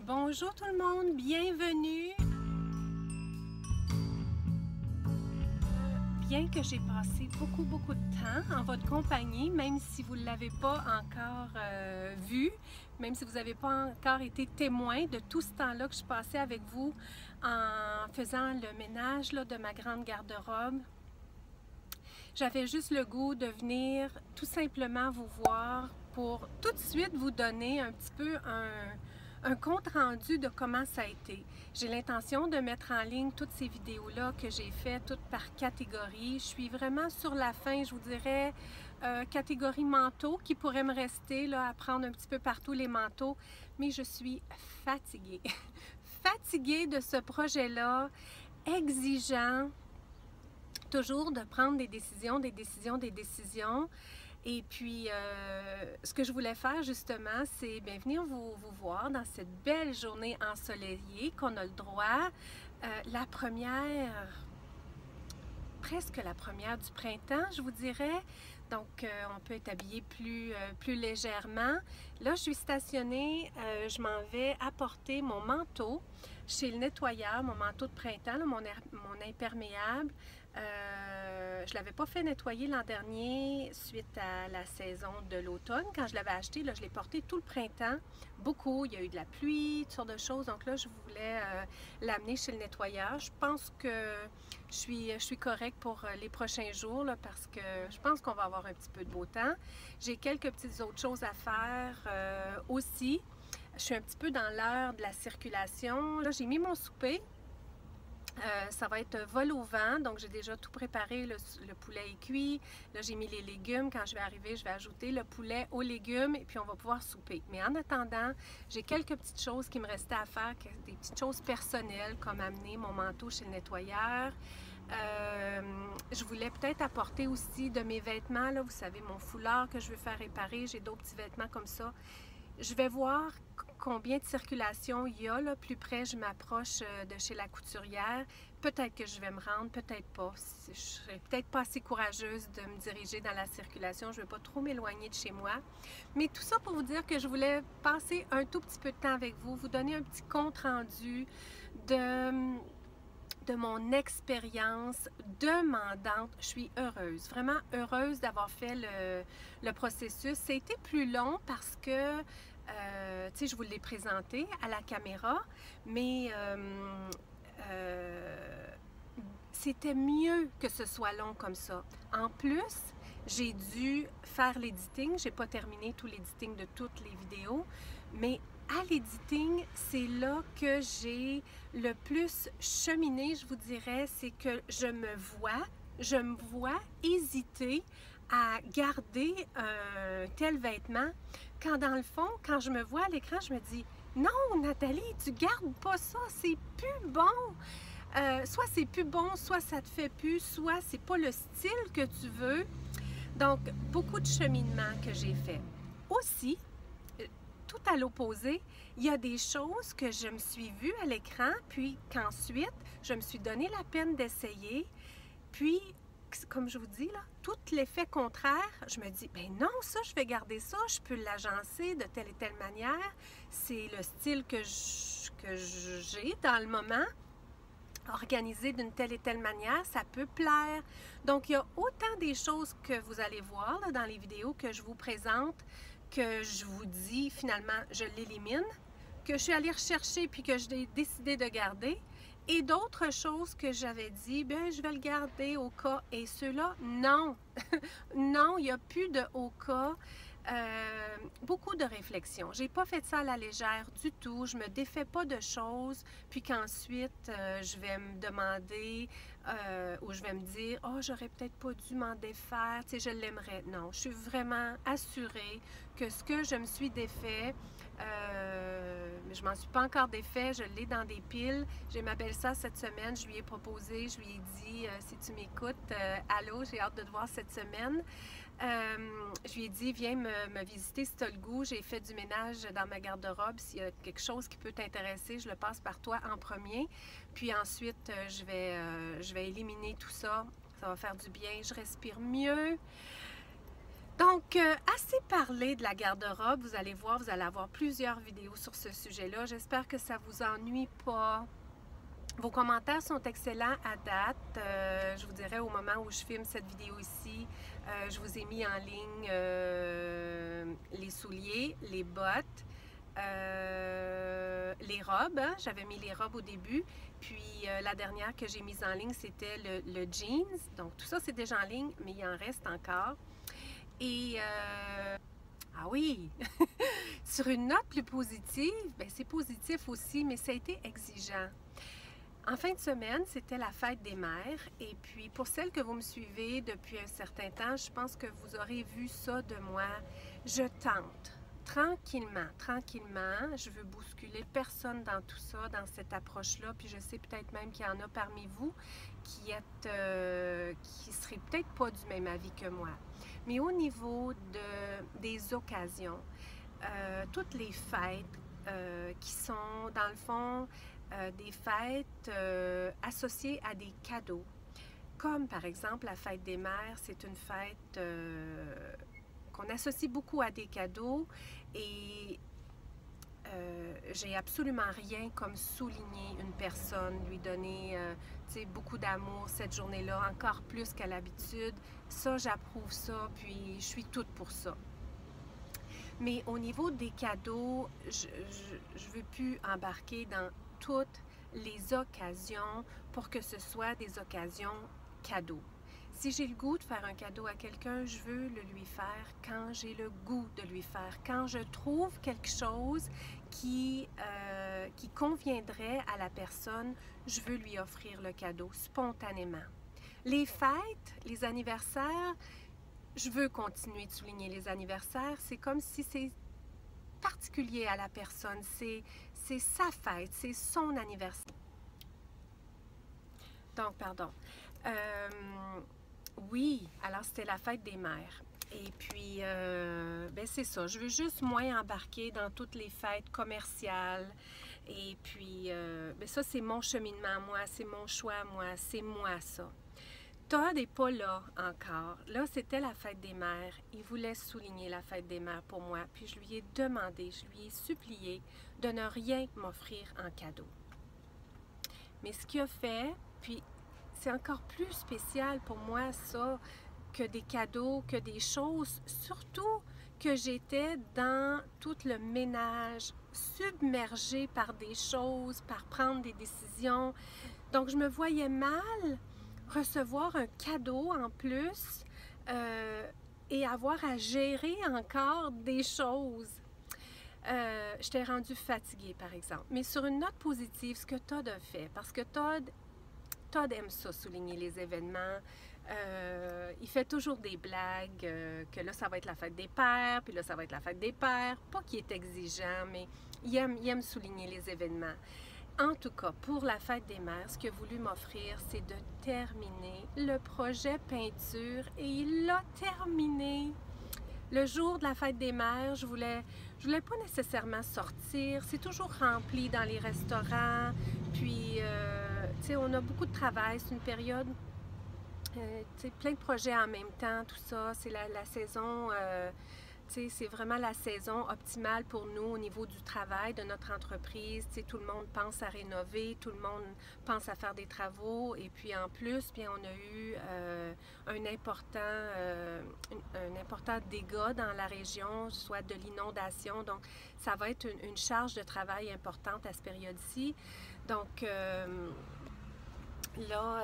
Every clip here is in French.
Bonjour tout le monde, bienvenue. Bien que j'ai passé beaucoup de temps en votre compagnie, même si vous ne l'avez pas encore vu, même si vous n'avez pas encore été témoin de tout ce temps-là que je passais avec vous en faisant le ménage là, de ma grande garde-robe, j'avais juste le goût de venir tout simplement vous voir pour tout de suite vous donner un petit peu un compte rendu de comment ça a été. J'ai l'intention de mettre en ligne toutes ces vidéos-là que j'ai faites, toutes par catégorie. Je suis vraiment sur la fin, je vous dirais, catégorie manteaux qui pourrait me rester, là, à prendre un petit peu partout les manteaux, mais je suis fatiguée. Fatiguée de ce projet-là, exigeant, toujours de prendre des décisions. Et puis, ce que je voulais faire justement, c'est venir vous voir dans cette belle journée ensoleillée qu'on a le droit. La première, presque la première du printemps, je vous dirais. Donc, on peut être habillé plus légèrement. Là, je suis stationnée, je m'en vais apporter mon manteau chez le nettoyeur, mon manteau de printemps, là, mon imperméable. Je ne l'avais pas fait nettoyer l'an dernier suite à la saison de l'automne. Quand je l'avais acheté, là, je l'ai porté tout le printemps, beaucoup. Il y a eu de la pluie, toutes sortes de choses. Donc là, je voulais l'amener chez le nettoyeur. Je pense que je suis correcte pour les prochains jours là, parce que je pense qu'on va avoir un petit peu de beau temps. J'ai quelques petites autres choses à faire aussi. Je suis un petit peu dans l'heure de la circulation. Là, j'ai mis mon souper. Ça va être vol au vent, donc j'ai déjà tout préparé, le poulet est cuit. Là, j'ai mis les légumes. Quand je vais arriver, je vais ajouter le poulet aux légumes et puis on va pouvoir souper. Mais en attendant, j'ai quelques petites choses qui me restaient à faire, des petites choses personnelles, comme amener mon manteau chez le nettoyeur. Je voulais peut-être apporter aussi de mes vêtements, là, vous savez, mon foulard que je veux faire réparer. J'ai d'autres petits vêtements comme ça. Je vais voir combien de circulation il y a. Là. Plus près, je m'approche de chez la couturière. Peut-être que je vais me rendre, peut-être pas. Je ne serai peut-être pas assez courageuse de me diriger dans la circulation. Je ne veux pas trop m'éloigner de chez moi. Mais tout ça pour vous dire que je voulais passer un tout petit peu de temps avec vous, vous donner un petit compte rendu de mon expérience demandante. Je suis heureuse, vraiment heureuse d'avoir fait le processus. Ça a été plus long parce que, tu sais, je vous l'ai présenté à la caméra, mais c'était mieux que ce soit long comme ça. En plus, j'ai dû faire l'editing. J'ai pas terminé tout l'editing de toutes les vidéos, mais à l'editing, c'est là que j'ai le plus cheminé, je vous dirais, c'est que je me vois hésiter à garder un tel vêtement, quand dans le fond, quand je me vois à l'écran, je me dis « Non, Nathalie, tu gardes pas ça, c'est plus bon! Soit c'est plus bon, soit ça te fait plus, soit c'est pas le style que tu veux. » Donc, beaucoup de cheminement que j'ai fait. Aussi, tout à l'opposé, il y a des choses que je me suis vue à l'écran, puis qu'ensuite, je me suis donné la peine d'essayer. Puis, comme je vous dis, là, tout l'effet contraire, je me dis, ben non, ça, je vais garder ça, je peux l'agencer de telle et telle manière. C'est le style que j'ai dans le moment. Organisé d'une telle et telle manière, ça peut plaire. Donc, il y a autant des choses que vous allez voir là, dans les vidéos que je vous présente, que je vous dis, finalement, je l'élimine, que je suis allée rechercher puis que j'ai décidé de garder, et d'autres choses que j'avais dit, bien, je vais le garder au cas, et ceux-là, non. Non, il n'y a plus de au cas. Beaucoup de réflexion. J'ai pas fait ça à la légère du tout. Je me défais pas de choses, puis qu'ensuite je vais me demander ou je vais me dire « Oh, j'aurais peut-être pas dû m'en défaire, tu sais, je l'aimerais. » Non, je suis vraiment assurée que ce que je me suis défait, je m'en suis pas encore défait, je l'ai dans des piles. J'ai ma belle-sœur cette semaine, je lui ai proposé, je lui ai dit si tu m'écoutes, allô, j'ai hâte de te voir cette semaine. Je lui ai dit, viens me visiter si tu as le goût. J'ai fait du ménage dans ma garde-robe. S'il y a quelque chose qui peut t'intéresser, je le passe par toi en premier. Puis ensuite, je vais éliminer tout ça. Ça va faire du bien. Je respire mieux. Donc, assez parlé de la garde-robe. Vous allez voir, vous allez avoir plusieurs vidéos sur ce sujet-là. J'espère que ça ne vous ennuie pas. Vos commentaires sont excellents à date. Je vous dirais au moment où je filme cette vidéo ici, je vous ai mis en ligne les souliers, les bottes, les robes. Hein? J'avais mis les robes au début. Puis la dernière que j'ai mise en ligne, c'était le jeans. Donc tout ça, c'est déjà en ligne, mais il en reste encore. Et ah oui, sur une note plus positive, ben c'est positif aussi, mais ça a été exigeant. En fin de semaine, c'était la fête des mères et puis pour celles que vous me suivez depuis un certain temps, je pense que vous aurez vu ça de moi. Je tente, tranquillement, je veux bousculer personne dans tout ça, dans cette approche-là, puis je sais peut-être même qu'il y en a parmi vous qui seraient peut-être pas du même avis que moi. Mais au niveau des occasions, toutes les fêtes qui sont dans le fond des fêtes associées à des cadeaux, comme par exemple la fête des mères, c'est une fête qu'on associe beaucoup à des cadeaux et j'ai absolument rien comme souligner une personne, lui donner beaucoup d'amour cette journée-là, encore plus qu'à l'habitude. Ça, j'approuve ça, puis je suis toute pour ça. Mais au niveau des cadeaux, je ne veux plus embarquer dans toutes les occasions pour que ce soit des occasions cadeaux. Si j'ai le goût de faire un cadeau à quelqu'un, je veux le lui faire quand j'ai le goût de lui faire. Quand je trouve quelque chose qui conviendrait à la personne, je veux lui offrir le cadeau spontanément. Les fêtes, les anniversaires, je veux continuer de souligner les anniversaires. C'est comme si c'est particulier à la personne. C'est sa fête, c'est son anniversaire. Donc, pardon. Oui, alors c'était la fête des mères. Et puis, ben c'est ça. Je veux juste moins embarquer dans toutes les fêtes commerciales. Et puis, ben ça, c'est mon cheminement, moi. C'est mon choix, moi. C'est moi, ça. Todd n'est pas là encore. Là, c'était la fête des mères. Il voulait souligner la fête des mères pour moi. Puis je lui ai demandé, je lui ai supplié de ne rien m'offrir en cadeau. Mais ce qu'il a fait, puis c'est encore plus spécial pour moi ça, que des cadeaux, que des choses, surtout que j'étais dans tout le ménage, submergée par des choses, par prendre des décisions. Donc je me voyais mal recevoir un cadeau en plus et avoir à gérer encore des choses. J'étais rendue fatiguée, par exemple. Mais sur une note positive, ce que Todd a fait, parce que Todd aime ça, souligner les événements. Il fait toujours des blagues, que là, ça va être la fête des pères, puis là, ça va être la fête des pères. Pas qu'il est exigeant, mais il aime souligner les événements. En tout cas, pour la fête des mères, ce qu'il a voulu m'offrir, c'est de terminer le projet peinture et il l'a terminé. Le jour de la fête des mères, je voulais pas nécessairement sortir. C'est toujours rempli dans les restaurants. Puis, tu sais, on a beaucoup de travail. C'est une période, tu sais, plein de projets en même temps, tout ça. C'est la saison... c'est vraiment la saison optimale pour nous au niveau du travail de notre entreprise. T'sais, tout le monde pense à rénover, tout le monde pense à faire des travaux. Et puis en plus, bien, on a eu un important dégât dans la région, soit de l'inondation. Donc, ça va être une charge de travail importante à cette période-ci. Donc, là,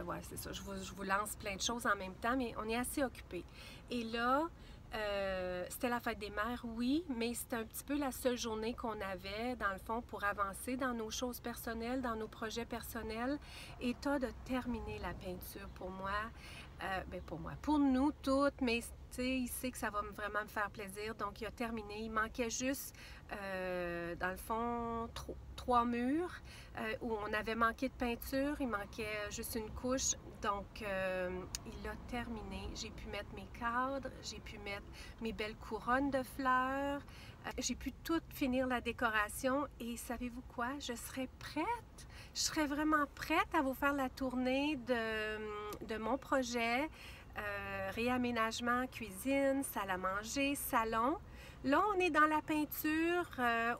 ouais, c'est ça, je vous lance plein de choses en même temps, mais on est assez occupés. Et là, c'était la fête des mères, oui, mais c'était un petit peu la seule journée qu'on avait, dans le fond, pour avancer dans nos choses personnelles, dans nos projets personnels. Et Todd a terminé la peinture pour moi, pour nous toutes, mais il sait que ça va vraiment me faire plaisir, donc il a terminé. Il manquait juste, dans le fond, 3 murs où on avait manqué de peinture, il manquait juste une couche, donc il l'a terminé. J'ai pu mettre mes cadres, j'ai pu mettre mes belles couronnes de fleurs, j'ai pu tout finir la décoration et savez-vous quoi? Je serais prête, je serais vraiment prête à vous faire la tournée de mon projet. réaménagement, cuisine, salle à manger, salon. Là, on est dans la peinture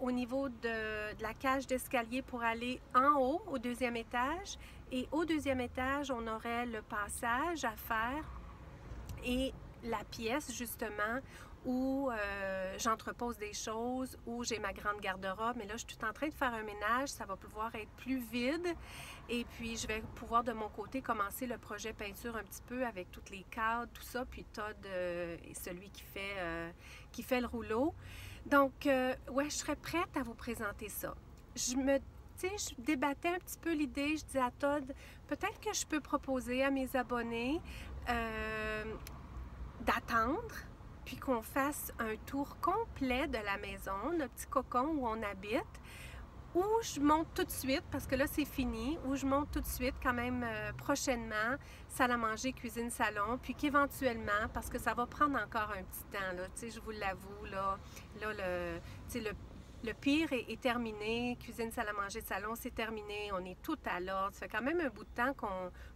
au niveau de la cage d'escalier pour aller en haut, au deuxième étage. Et au deuxième étage, on aurait le passage à faire et la pièce, justement, où j'entrepose des choses, où j'ai ma grande garde-robe. Mais là, je suis tout en train de faire un ménage. Ça va pouvoir être plus vide. Et puis, je vais pouvoir, de mon côté, commencer le projet peinture un petit peu avec toutes les cadres, tout ça. Puis Todd est celui qui fait le rouleau. Donc, ouais, je serais prête à vous présenter ça. Tu sais, je débattais un petit peu l'idée. Je disais à Todd, peut-être que je peux proposer à mes abonnés d'attendre, puis qu'on fasse un tour complet de la maison, notre petit cocon où on habite, ou je monte tout de suite, parce que là c'est fini, ou je monte tout de suite quand même prochainement, salle à manger, cuisine, salon, puis qu'éventuellement, parce que ça va prendre encore un petit temps, là, tu sais, je vous l'avoue, là le pire est terminé, cuisine, salle à manger, salon, c'est terminé, on est tout à l'ordre. Ça fait quand même un bout de temps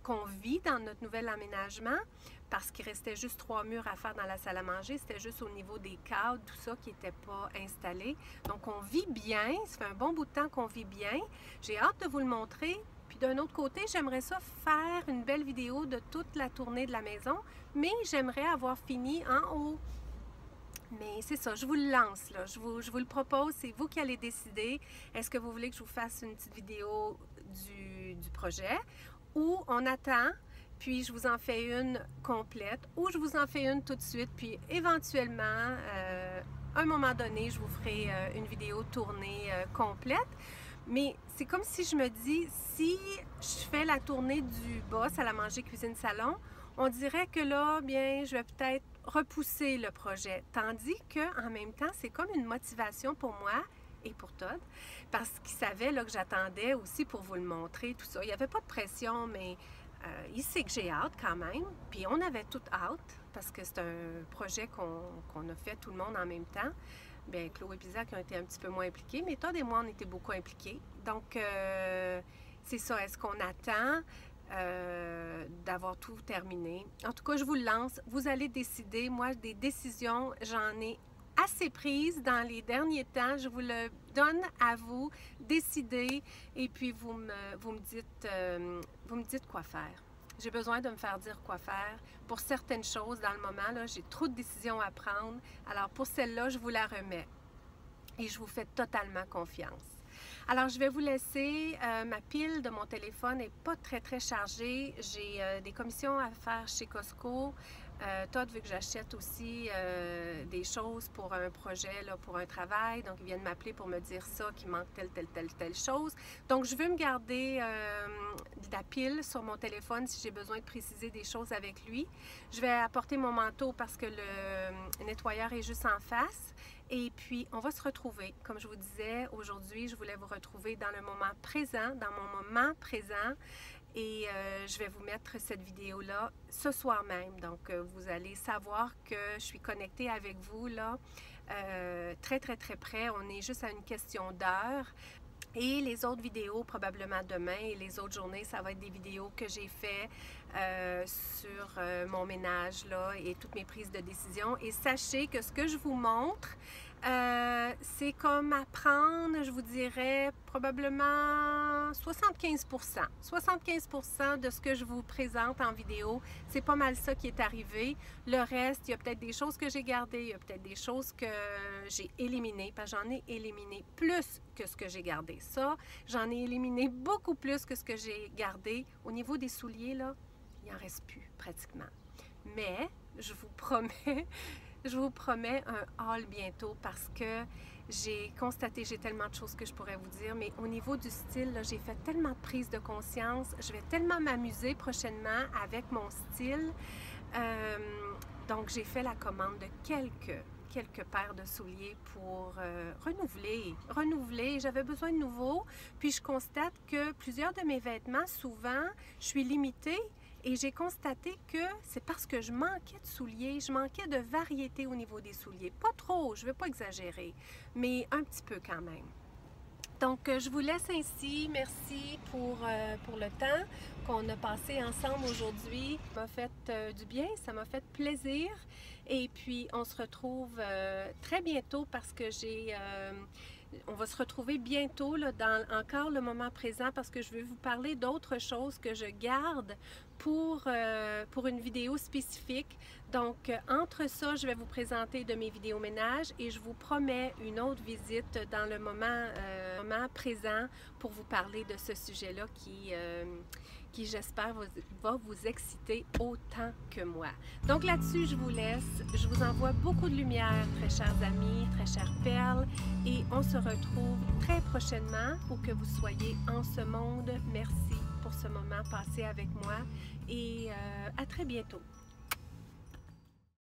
qu'on vit dans notre nouvel aménagement, parce qu'il restait juste 3 murs à faire dans la salle à manger, c'était juste au niveau des cadres, tout ça qui n'était pas installé. Donc on vit bien, ça fait un bon bout de temps qu'on vit bien. J'ai hâte de vous le montrer. Puis d'un autre côté, j'aimerais ça faire une belle vidéo de toute la tournée de la maison, mais j'aimerais avoir fini en haut. Mais c'est ça, je vous le lance, là. Je vous le propose, c'est vous qui allez décider. Est-ce que vous voulez que je vous fasse une petite vidéo du projet, ou on attend, puis je vous en fais une complète, ou je vous en fais une tout de suite, puis éventuellement, à un moment donné, je vous ferai une vidéo tournée complète. Mais c'est comme si je me dis, si je fais la tournée du bas, salle à manger, cuisine, salon, on dirait que là, bien, je vais peut-être repousser le projet. Tandis qu'en même temps, c'est comme une motivation pour moi et pour Todd, parce qu'il savait là, que j'attendais aussi pour vous le montrer, tout ça. Il n'y avait pas de pression, mais il sait que j'ai hâte quand même. Puis on avait toute hâte, parce que c'est un projet qu'on a fait tout le monde en même temps. Bien, Chloé et Isaac ont été un petit peu moins impliqués, mais Todd et moi, on était beaucoup impliqués. Donc, c'est ça. Est-ce qu'on attend d'avoir tout terminé? En tout cas, je vous le lance. Vous allez décider. Moi, des décisions, j'en ai assez prises dans les derniers temps. Je vous le donne à vous. Décidez. Et puis, vous me dites quoi faire. J'ai besoin de me faire dire quoi faire. Pour certaines choses, dans le moment, là, j'ai trop de décisions à prendre. Alors, pour celle-là, je vous la remets. Et je vous fais totalement confiance. Alors, je vais vous laisser. Ma pile de mon téléphone n'est pas très chargée. J'ai des commissions à faire chez Costco. Todd veut que j'achète aussi des choses pour un projet, là, pour un travail. Donc, ils viennent m'appeler pour me dire ça, qu'il manque telle chose. Donc, je veux me garder de la pile sur mon téléphone si j'ai besoin de préciser des choses avec lui. Je vais apporter mon manteau parce que le nettoyeur est juste en face. Et puis, on va se retrouver. Comme je vous disais, aujourd'hui, je voulais vous retrouver dans le moment présent, dans mon moment présent. Et je vais vous mettre cette vidéo-là ce soir même. Donc, vous allez savoir que je suis connectée avec vous, là, très près. On est juste à une question d'heure. Et les autres vidéos, probablement demain, et les autres journées, ça va être des vidéos que j'ai fait sur mon ménage là, et toutes mes prises de décision. Et sachez que ce que je vous montre, c'est comme apprendre, je vous dirais, probablement 75%. 75% de ce que je vous présente en vidéo, c'est pas mal ça qui est arrivé. Le reste, il y a peut-être des choses que j'ai gardées, il y a peut-être des choses que j'ai éliminées, parce que j'en ai éliminé plus que ce que j'ai gardé. Ça, j'en ai éliminé beaucoup plus que ce que j'ai gardé. Au niveau des souliers, là, il n'en reste plus pratiquement. Mais, je vous promets un haul bientôt parce que j'ai constaté, j'ai tellement de choses que je pourrais vous dire, mais au niveau du style, j'ai fait tellement de prises de conscience. Je vais tellement m'amuser prochainement avec mon style. Donc, j'ai fait la commande de quelques paires de souliers pour renouveler. J'avais besoin de nouveaux. Puis, je constate que plusieurs de mes vêtements, souvent, je suis limitée. Et j'ai constaté que c'est parce que je manquais de souliers, je manquais de variété au niveau des souliers. Pas trop, je ne vais pas exagérer, mais un petit peu quand même. Donc, je vous laisse ainsi. Merci pour le temps qu'on a passé ensemble aujourd'hui. Ça m'a fait du bien, ça m'a fait plaisir. Et puis, on se retrouve très bientôt parce que on va se retrouver bientôt là, dans encore le moment présent parce que je vais vous parler d'autres choses que je garde pour une vidéo spécifique. Donc, entre ça, je vais vous présenter de mes vidéos ménage et je vous promets une autre visite dans le moment présent pour vous parler de ce sujet-là qui j'espère, va vous exciter autant que moi. Donc là-dessus, je vous laisse. Je vous envoie beaucoup de lumière, très chers amis, très chères perles, et on se retrouve très prochainement où que vous soyez en ce monde. Merci pour ce moment passé avec moi et à très bientôt.